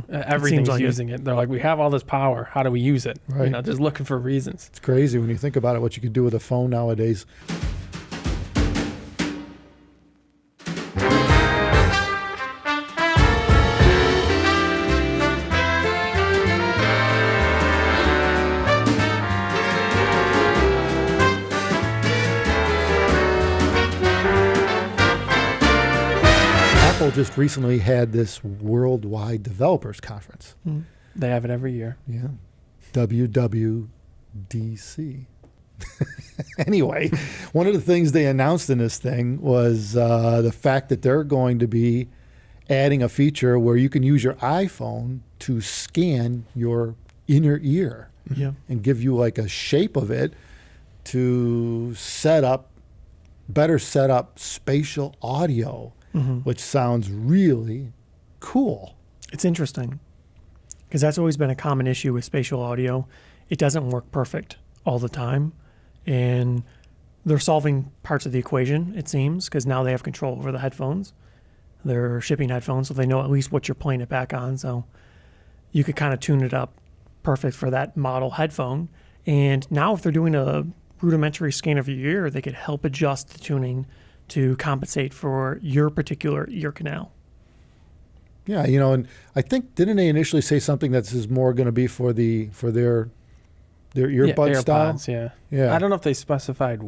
Everything's using it. They're like, we have all this power. How do we use it? Right. You know, just looking for reasons. It's crazy when you think about it, what you can do with a phone nowadays. Apple just recently had this worldwide developers conference. They have it every year. Yeah. WWDC. Anyway, one of the things they announced in this thing was the fact that they're going to be adding a feature where you can use your iPhone to scan your inner ear and give you like a shape of it to better set up spatial audio, which sounds really cool. It's interesting because that's always been a common issue with spatial audio. It doesn't work perfect all the time. And they're solving parts of the equation, it seems, because now they have control over the headphones. They're shipping headphones, so they know at least what you're playing it back on. So you could kind of tune it up perfect for that model headphone. And now if they're doing a rudimentary scan of your ear, they could help adjust the tuning to compensate for your particular ear canal. Yeah, you know, and I think, didn't they initially say something that this is more going to be for their earbud style? Yeah. I don't know if they specified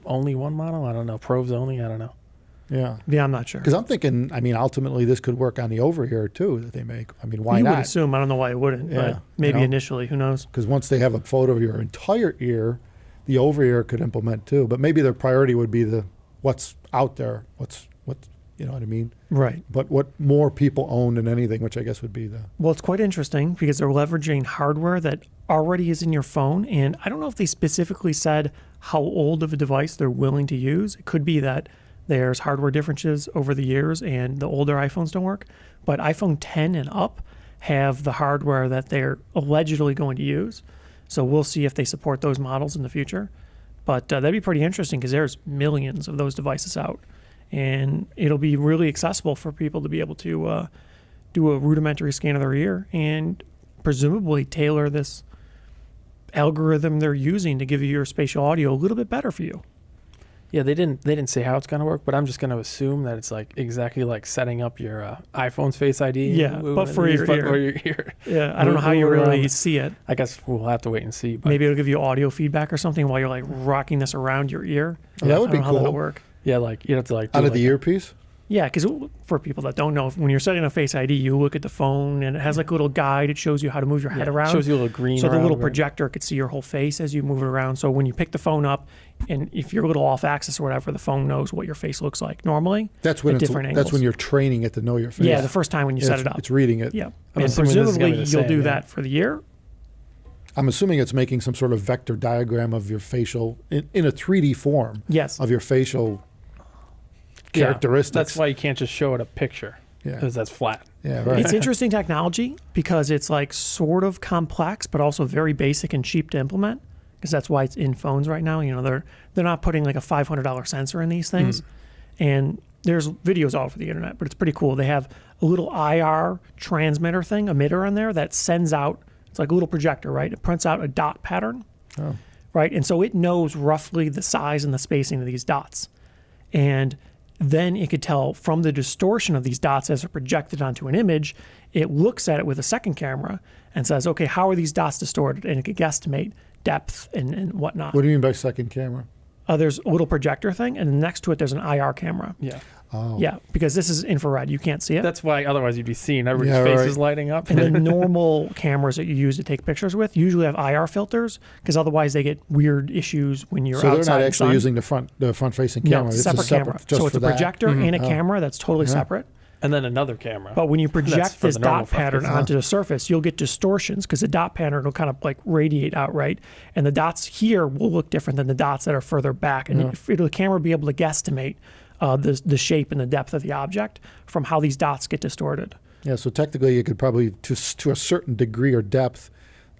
only one model. I don't know. Probes only. I don't know. Yeah, I'm not sure. Because I'm thinking, I mean, ultimately this could work on the over-ear too that they make. I mean, why not? You would assume. I don't know why it wouldn't, but maybe initially. Who knows? Because once they have a photo of your entire ear, the over-ear could implement too. But maybe their priority would be the what's out there, what you know what I mean? Right. But what more people own than anything, which I guess would be the... Well, it's quite interesting because they're leveraging hardware that already is in your phone. And I don't know if they specifically said how old of a device they're willing to use. It could be that there's hardware differences over the years and the older iPhones don't work. But iPhone 10 and up have the hardware that they're allegedly going to use. So we'll see if they support those models in the future. But that'd be pretty interesting because there's millions of those devices out. And it'll be really accessible for people to be able to do a rudimentary scan of their ear and presumably tailor this algorithm they're using to give you your spatial audio a little bit better for you. Yeah, they didn't say how it's going to work, but I'm just going to assume that it's like exactly like setting up your iPhone's Face ID. Yeah, but for your ear. Yeah, I don't know how you really see it. I guess we'll have to wait and see. But maybe it'll give you audio feedback or something while you're like rocking this around your ear. Yeah, that would be cool. How that'll work. Yeah, like you have to like out of the earpiece. Yeah, because for people that don't know, when you're setting a Face ID, you look at the phone and it has like a little guide. It shows you how to move your head around. It shows you a little green. So the little projector could see your whole face as you move it around. So when you pick the phone up, and if you're a little off axis or whatever, the phone knows what your face looks like normally. That's when that's when you're training it to know your face. Yeah, the first time when you set it up, it's reading it. Yeah, and presumably you'll do that for the ear. I'm assuming it's making some sort of vector diagram of your facial in a 3D form. Yes. Of your facial characteristics. That's why you can't just show it a picture. Yeah. Because that's flat. Yeah, right. It's interesting technology because it's like sort of complex, but also very basic and cheap to implement. Because that's why it's in phones right now. You know, they're not putting like a $500 sensor in these things. And there's videos all over the internet, but it's pretty cool. They have a little IR transmitter thing, emitter on there that sends out, it's like a little projector, right? It prints out a dot pattern, right? And so it knows roughly the size and the spacing of these dots. And then it could tell from the distortion of these dots as they're projected onto an image, it looks at it with a second camera and says, okay, how are these dots distorted? And it could guesstimate depth and whatnot. What do you mean by second camera? There's a little projector thing, and next to it there's an IR camera. Yeah. Oh. Yeah, because this is infrared. You can't see it. That's why otherwise you'd be seeing everybody's face is lighting up. And the normal cameras that you use to take pictures with usually have IR filters because otherwise they get weird issues when you're outside. So they're not actually using the front facing camera. No, it's a separate camera. So it's a projector and a camera that's totally separate. And then another camera. But when you project this dot pattern onto the surface, you'll get distortions because the dot pattern will kind of like radiate out, right? And the dots here will look different than the dots that are further back. And the camera will be able to guesstimate the shape and the depth of the object from how these dots get distorted. Yeah, so technically you could probably, to a certain degree or depth,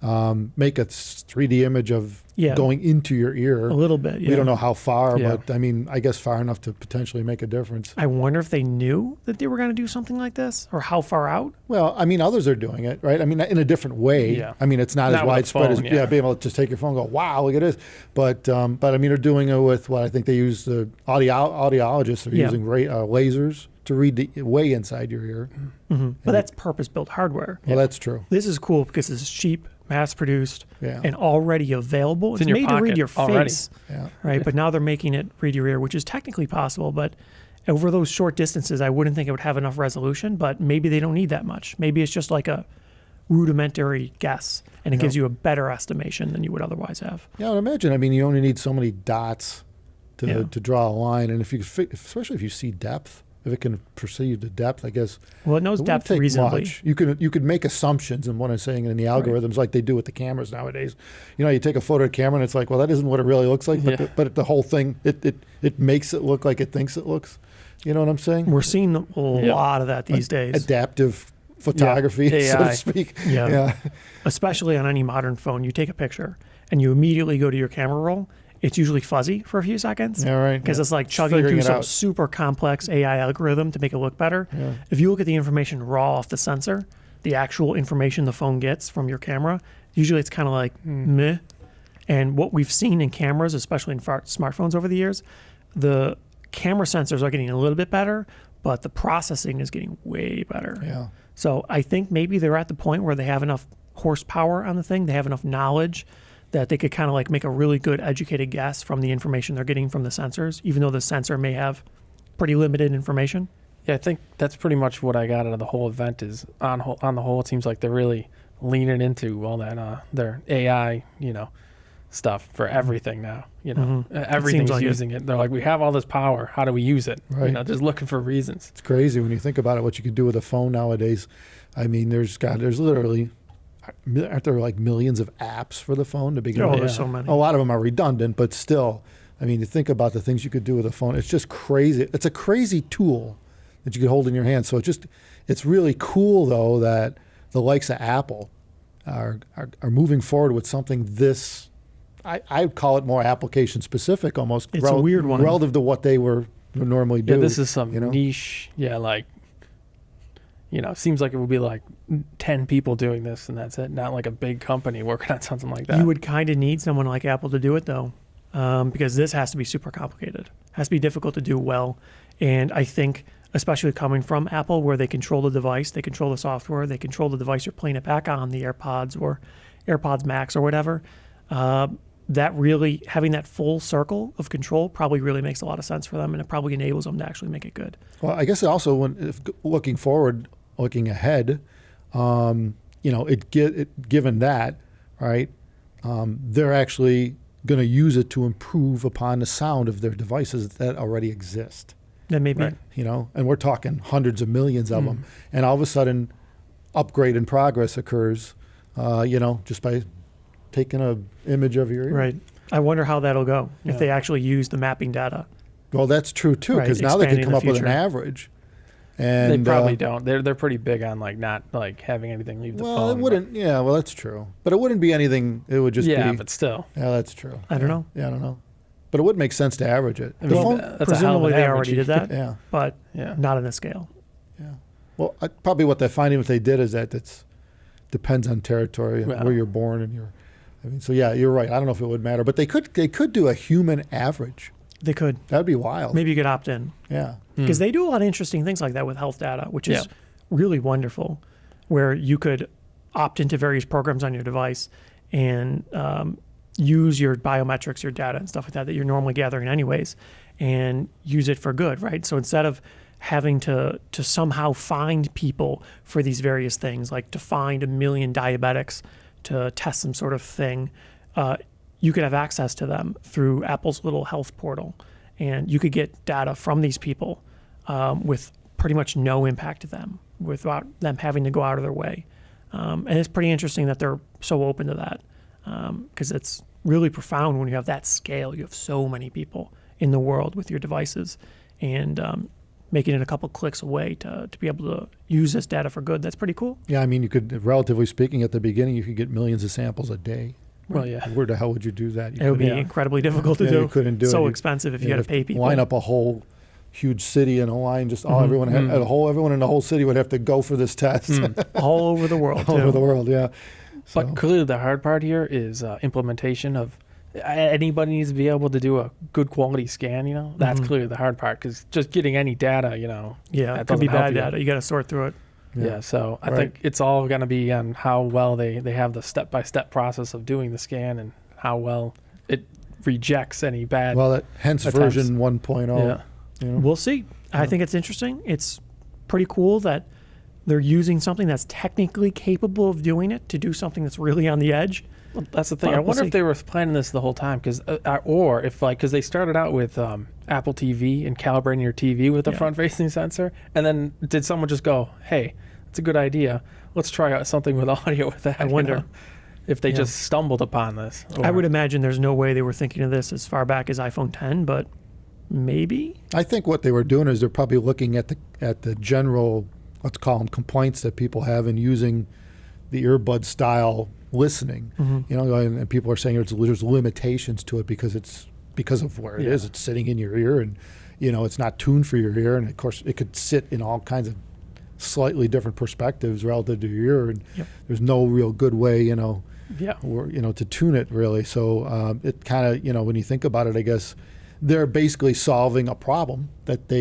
make a 3D image of Yeah. going into your ear. A little bit. Yeah. We don't know how far, Yeah. but I mean, I guess far enough to potentially make a difference. I wonder if they knew that they were going to do something like this, or how far out. Well, I mean, others are doing it, right? I mean, in a different way. Yeah. I mean, it's not as Not with a widespread phone, as yeah. being able to just take your phone and go, wow, look at this. But I mean, they're doing it with what I think they use the audiologists are Yeah. using lasers to read the way inside your ear. But that's purpose-built hardware. Well, that's true. This is cool because it's cheap, mass-produced, Yeah. and already available. It's It's in your made to read pocket your already. face, Yeah. right? But now they're making it read your ear, which is technically possible. But over those short distances, I wouldn't think it would have enough resolution. But maybe they don't need that much. Maybe it's just like a rudimentary guess, and it gives you a better estimation than you would otherwise have. Yeah, I would imagine. I mean, you only need so many dots to, Yeah. to draw a line. And if you, especially if you see depth, if it can perceive the depth, I guess Well, it knows it wouldn't depth take reasonably. much. You could make assumptions, and what I'm saying in the algorithms, like they do with the cameras nowadays. You know, you take a photo of the camera, and it's like, well, that isn't what it really looks like. But, Yeah. but the whole thing, it makes it look like it thinks it looks. You know what I'm saying? We're seeing a lot of that these days. Adaptive photography, so AI. to speak. Yeah. Especially on any modern phone, you take a picture and you immediately go to your camera roll. It's usually fuzzy for a few seconds. Yeah, right. Because Yeah. it's like chugging Figuring through it some out. super complex AI algorithm to make it look better. Yeah. If you look at the information raw off the sensor, the actual information the phone gets from your camera, usually it's kind of like meh. And what we've seen in cameras, especially in smartphones over the years, the camera sensors are getting a little bit better, but the processing is getting way better. Yeah. So I think maybe they're at the point where they have enough horsepower on the thing, they have enough knowledge that they could kind of like make a really good educated guess from the information they're getting from the sensors, even though the sensor may have pretty limited information. Yeah, I think that's pretty much what I got out of the whole event. Is on the whole, it seems like they're really leaning into all that their AI, stuff for everything now. Everything's like using it. They're like, we have all this power. How do we use it? Right. Just looking for reasons. It's crazy when you think about it, what you can do with a phone nowadays. I mean, there's literally, aren't there like millions of apps for the phone to begin Oh, with? there's so many. A lot of them are redundant, but still, I mean, you think about the things you could do with a phone. It's just crazy. It's a crazy tool that you could hold in your hand. So it's really cool though that the likes of Apple are moving forward with something this. I'd call it more application specific, almost. It's a weird one. Relative to what they would normally do. Yeah, this is some you know? niche. Yeah, seems like it would be like 10 people doing this and that's it. Not like a big company working on something like that. You would kind of need someone like Apple to do it though, because this has to be super complicated. Has to be difficult to do well. And I think, especially coming from Apple, where they control the device, they control the software, they control the device you're playing it back on, the AirPods or AirPods Max or whatever, that really, having that full circle of control probably really makes a lot of sense for them, and it probably enables them to actually make it good. Well, I guess also if looking forward, looking ahead, given that, right, they're actually going to use it to improve upon the sound of their devices that already exist. Then maybe, Right. And we're talking hundreds of millions of them, and all of a sudden, upgrade and progress occurs, just by taking an image of your ear. right. I wonder how that'll go Yeah. if they actually use the mapping data. Well, that's true too, Right, because now they can expanding come the up with an future. average. And They probably don't. They're pretty big on not having anything leave the Well, phone. it wouldn't. Yeah, well, that's true. But it wouldn't be anything. It would just Yeah, be. but still. Yeah, that's true. I don't know. Yeah, I don't know. But it would make sense to average it. I The mean, phone. that's a hell of Presumably an they average already you did that, Yeah, but Yeah. not on this scale. yeah. Well, probably what they're finding, what they did, is that it's depends on territory and Well. where you're born and your. I mean, so yeah, you're right. I don't know if it would matter, but they could do a human average. They could. That'd be wild. Maybe you could opt in. Yeah. Because they do a lot of interesting things like that with health data, which is Yeah. really wonderful, where you could opt into various programs on your device and use your biometrics, your data and stuff like that you're normally gathering anyways, and use it for good, right? So instead of having to somehow find people for these various things, like to find 1 million diabetics to test some sort of thing, you could have access to them through Apple's little health portal. And you could get data from these people with pretty much no impact to them, without them having to go out of their way. And it's pretty interesting that they're so open to that, because it's really profound when you have that scale. You have so many people in the world with your devices. And making it a couple clicks away to be able to use this data for good. That's pretty cool. Yeah, I mean, you could, relatively speaking, at the beginning, you could get millions of samples a day. Well, yeah. Where the hell would you do that? It would be incredibly difficult to do. You couldn't do it. So expensive if you had to pay people. Line up a whole huge city in a line. Just everyone in the whole city would have to go for this test. All over the world. All over the world, yeah. So. But clearly, the hard part here is implementation of. Anybody needs to be able to do a good quality scan. That's clearly the hard part, because just getting any data, Yeah, that it could be doesn't help bad data. You got to sort through it. Yeah, so I think it's all going to be on how well they have the step-by-step process of doing the scan and how well it rejects any bad. Well, hence attempts. version 1.0. Yeah. We'll see. I think it's interesting. It's pretty cool that they're using something that's technically capable of doing it to do something that's really on the edge. Well, that's the thing. But I wonder if they were planning this the whole time, because they started out with Apple TV and calibrating your TV with a front-facing sensor, and then did someone just go, "Hey, that's a good idea. Let's try out something with audio with that." I wonder if they just stumbled upon this. I would imagine there's no way they were thinking of this as far back as iPhone 10, but maybe. I think what they were doing is they're probably looking at the general, let's call them, complaints that people have in using the earbud style listening. And people are saying there's limitations to it because of where it is. It's sitting in your ear, and it's not tuned for your ear, and of course it could sit in all kinds of slightly different perspectives relative to your ear, and there's no real good way to tune it really. So it kind of, when you think about it, I guess they're basically solving a problem that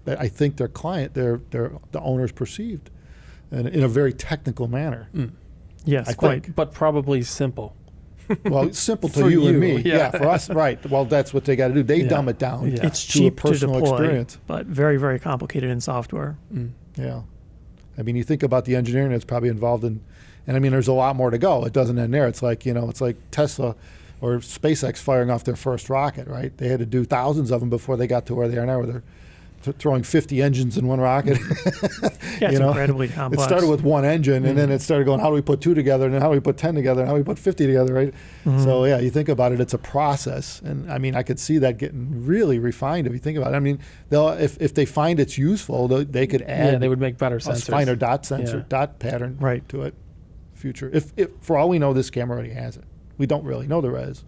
I think their client, the owners perceived in a very technical manner. Yes, but probably simple. Well, it's simple to you and me. Yeah, for us, right. Well, that's what they got to do. They dumb it down. Yeah. It's to cheap a personal to deploy, experience, but very, very complicated in software. Yeah. I mean, you think about the engineering that's probably involved in, and I mean, there's a lot more to go. It doesn't end there. It's like, it's like Tesla or SpaceX firing off their first rocket, right? They had to do thousands of them before they got to where they are now, where they're throwing 50 engines in one rocket. Yeah, it's incredibly complex. It started with one engine, and then it started going, how do we put 2 together, and then how do we put 10 together, and how do we put 50 together, right? So, yeah, you think about it, it's a process. And, I mean, I could see that getting really refined if you think about it. I mean, if they find it's useful, they could add... Yeah, they would make better sensors. A finer dot pattern to it. Future. If for all we know, this camera already has it. We don't really know the res.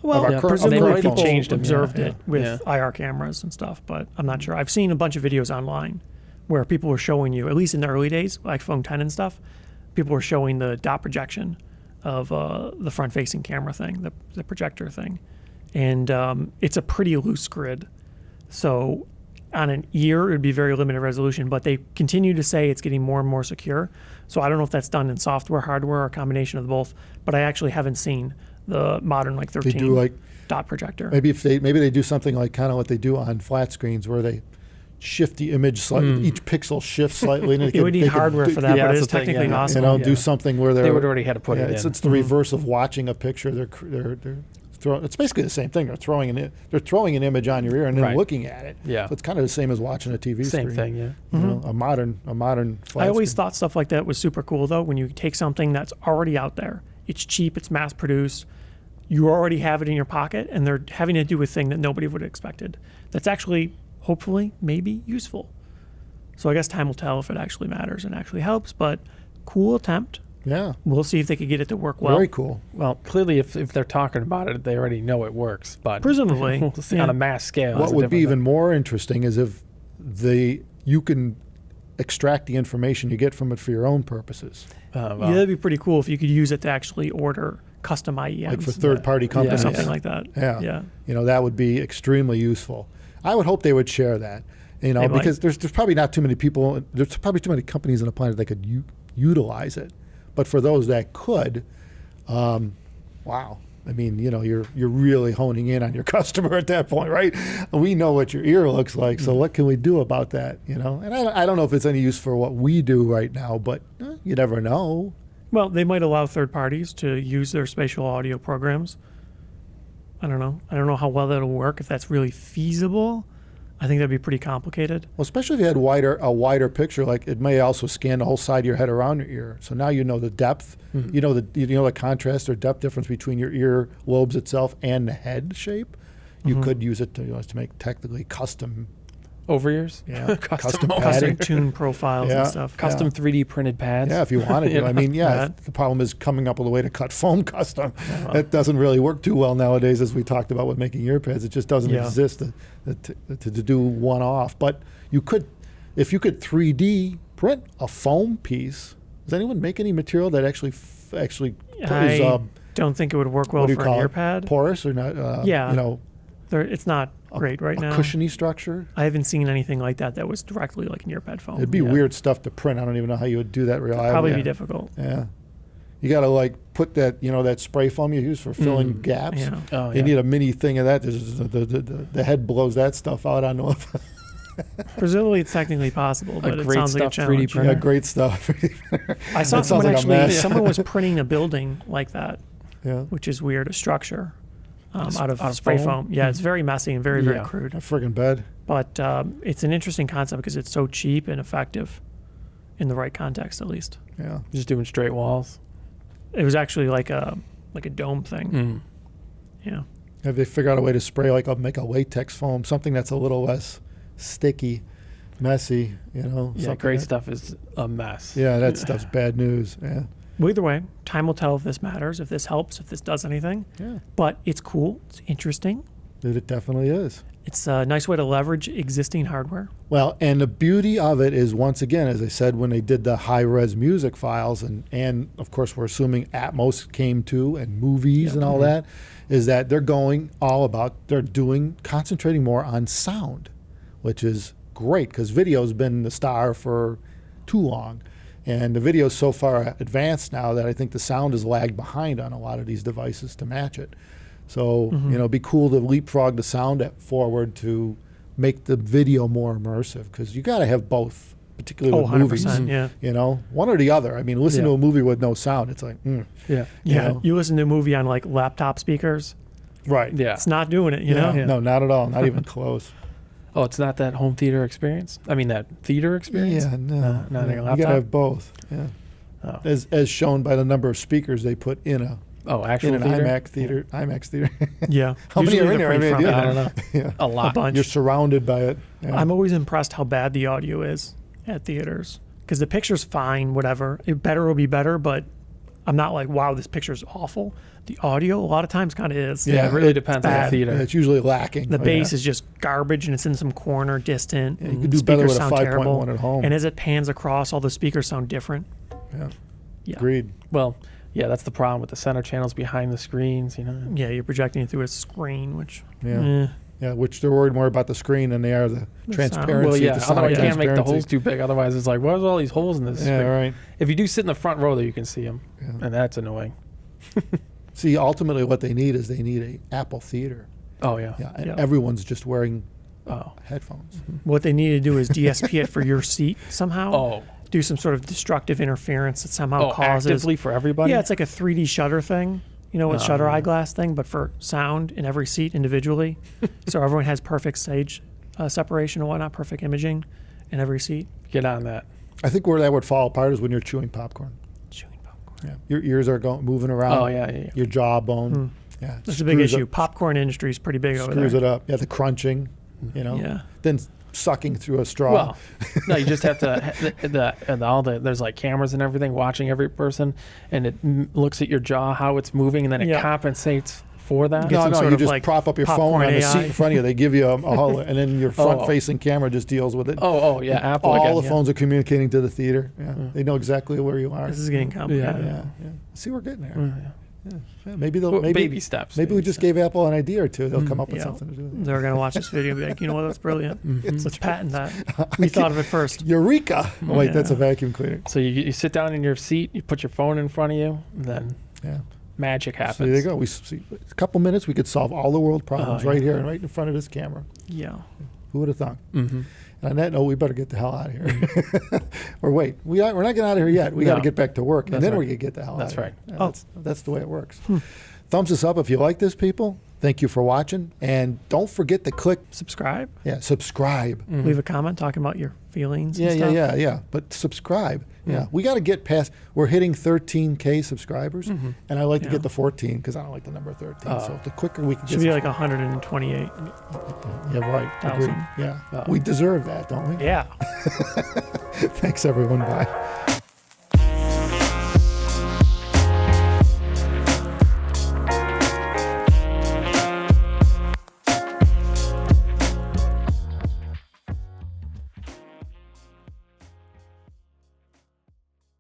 Well, presumably people changed them, observed it with IR cameras and stuff, but I'm not sure. I've seen a bunch of videos online where people were showing you, at least in the early days, like iPhone 10 and stuff, people were showing the dot projection of the front-facing camera thing, the projector thing. And it's a pretty loose grid. So on an ear, it would be very limited resolution, but they continue to say it's getting more and more secure. So I don't know if that's done in software, hardware, or a combination of both, but I actually haven't seen the modern 13 dot projector. Maybe they do something like kind of what they do on flat screens, where they shift the image slightly. Each pixel shifts slightly. And you would need hardware for that, but it is technically possible. Do something where they would already had to put it in. It's the reverse of watching a picture. They're throwing. It's basically the same thing. They're throwing an image on your ear and then looking at it. Yeah, so it's kind of the same as watching a TV screen. Same thing. Yeah. A modern. Flat I always screen. thought stuff like that was super cool, though. When you take something that's already out there, it's cheap, it's mass produced. You already have it in your pocket, and they're having to do a thing that nobody would have expected. That's actually, hopefully, maybe useful. So I guess time will tell if it actually matters and actually helps, but cool attempt. Yeah. We'll see if they could get it to work well. Very cool. Well, clearly, if they're talking about it, they already know it works. But presumably, we'll see on a mass scale. What would be even more interesting is if you can extract the information you get from it for your own purposes. Yeah, that'd be pretty cool if you could use it to actually order custom IEMs. Like for third-party companies. Something like that. Yeah. That would be extremely useful. I would hope they would share that, because there's probably not too many people, there's probably too many companies on the planet that could utilize it. But for those that could, wow. I mean, you're really honing in on your customer at that point, right? We know what your ear looks like, so what can we do about that, And I don't know if it's any use for what we do right now, but you never know. Well, they might allow third parties to use their spatial audio programs. I don't know. I don't know how well that'll work, if that's really feasible. I think that'd be pretty complicated. Well, especially if you had a wider picture, like it may also scan the whole side of your head around your ear. So now you know the depth, you know the contrast or depth difference between your ear lobes itself and the head shape. You could use it to make technically custom over ears. Yeah. Custom padding. Custom tune profiles Yeah. and stuff. Custom 3D printed pads. Yeah, if you wanted to. You know? I mean, yeah, That. the problem is coming up with a way to cut foam custom. That doesn't really work too well nowadays, as we talked about with making ear pads. It just doesn't Yeah. exist to do one off. But you could, if you could 3D print a foam piece. Does anyone make any material that actually is, I don't think it would work well what do you for call an ear it? pad. Porous or not? Yeah. You know, It's not great right a now. cushiony structure. I haven't seen anything like that was directly like an ear pad foam. It'd be Yeah. weird stuff to print. I don't even know how you would do that reliably. Probably be difficult. Yeah. You got to like put that, that spray foam you use for filling gaps. Yeah. Oh, You yeah. need a mini thing of that. The head blows that stuff out. I know. Presumably it's technically possible, but it great sounds like a stuff 3D challenge. printer. Yeah, great stuff. I saw That sounds someone like a actually, mess. someone was printing a building like that, Yeah. which is weird, a structure out of out of spray foam? foam. Yeah, it's very messy and very, very Yeah. crude. A friggin' bed. But it's an interesting concept because it's so cheap and effective in the right context, at least. Yeah. Just doing straight walls. It was actually like a dome thing. Mm. Yeah. Have they figured out a way to spray make a latex foam, something that's a little less sticky, messy, Yeah, something great that- stuff is a mess. Yeah, that stuff's bad news. Yeah. Well, either way, time will tell if this matters, if this helps, if this does anything. Yeah. But it's cool. It's interesting. It definitely is. It's a nice way to leverage existing hardware. Well, and the beauty of it is, once again, as I said, when they did the high-res music files, and of course we're assuming Atmos came too, and movies and all that, is that they're concentrating more on sound, which is great because video's been the star for too long. And the video's so far advanced now that I think the sound is lagged behind on a lot of these devices to match it. So, it'd be cool to leapfrog the sound forward to make the video more immersive because you got to have both, particularly with 100%, movies. yeah. One or the other. I mean, listen to Yeah. a movie with no sound. It's like, Yeah. Yeah. know? You listen to a movie on like laptop speakers, right. Yeah. it's not doing it, you know? Yeah. No, not at all. Not even close. Oh, it's not that home theater experience? I mean, that theater experience? Yeah, no. not on a You laptop? got to have both. Yeah. Oh, As shown by the number of speakers they put in an actual theater? IMAX theater. Yeah. How many Usually are in they're there? pretty I mean, front I loaded. don't know. Yeah. A lot. A bunch. You're surrounded by it. Yeah. I'm always impressed how bad the audio is at theaters because the picture's fine, whatever. It better will be better, but I'm not like, wow, this picture's awful. The audio, a lot of times, kind of is. Yeah, it really depends on the bad. theater. It's usually lacking. The Oh, bass yeah. is just garbage and it's in some corner distant. Yeah, you and could do better speakers with a sound 5.1 terrible. at home. And as it pans across, all the speakers sound different. Yeah. Yeah. Agreed. Well, yeah, that's the problem with the center channels behind the screens, Yeah, you're projecting it through a screen, which Yeah. eh, Yeah, which they're worried more about the screen than they are the transparency. Well, yeah, the sound otherwise you can't make the transparency. holes too big. Otherwise, it's like, where's all these holes in this? Yeah, right. If you do sit in the front row, though, you can see them, Yeah. and that's annoying. See, ultimately, what they need is a Apple Theater. Oh, yeah. Yeah, and Yeah. everyone's just wearing Oh. headphones. what they need to do is DSP it for your seat somehow. Oh. Do some sort of destructive interference that somehow Oh, causes. actively for everybody? Yeah, it's like a 3D shutter thing, with Oh, shutter yeah. eyeglass thing, but for sound in every seat individually. So everyone has perfect stage separation and whatnot, perfect imaging in every seat. Get on that. I think where that would fall apart is when you're chewing popcorn. Chewing popcorn. Yeah, your ears are moving around. Oh, yeah. Your jawbone. Yeah, That's a big screws issue. Up, Popcorn industry is pretty big over there. screws it up. Yeah, the crunching. Yeah. Then sucking through a straw. Well, no, you just have to, there's like cameras and everything watching every person, and it looks at your jaw, how it's moving, and then it Yeah. compensates for that. Get some no, sort you of just like prop up your phone popcorn on the seat AI. in front of you. They give you a holo, and then your Oh. front-facing camera just deals with it. Oh, yeah, Apple All again, the yeah. phones are communicating to the theater. Yeah, they know exactly where you are. This is getting complicated. yeah. See, we're getting there. Yeah. Yeah, maybe they'll Well, maybe baby steps. Maybe we baby just steps. gave Apple an idea or two. They'll come up with Yeah. something to do. with it. They're going to watch this video and be like, you know what, that's brilliant. Let's patent that. We thought of it first. Eureka! Oh, wait, that's a Yeah. vacuum cleaner. So you sit down in your seat, you put your phone in front of you, and then Yeah. magic happens. So there you go. We see a couple minutes. We could solve all the world problems yeah. right here and right in front of this camera. Yeah. Who would have thought? Mm-hmm. And on that note, we better get the hell out of here. Or wait, we're not getting out of here yet. We got to No. get back to work, and That's then right. we can get the hell That's out of right. here. Yeah, that's the way it works. Thumbs us up if you like this, people. Thank you for watching. And don't forget to click, Subscribe. subscribe. Leave a comment talking about your feelings. Yeah, and stuff. yeah. But subscribe. Yeah. We got to get past, we're hitting 13K subscribers. And I like to get to 14 because I don't like the number 13. So the quicker we can Should get be like 128. Yeah, right. Agreed. thousand. Yeah. We deserve that, don't we? Yeah. Thanks, everyone. Bye.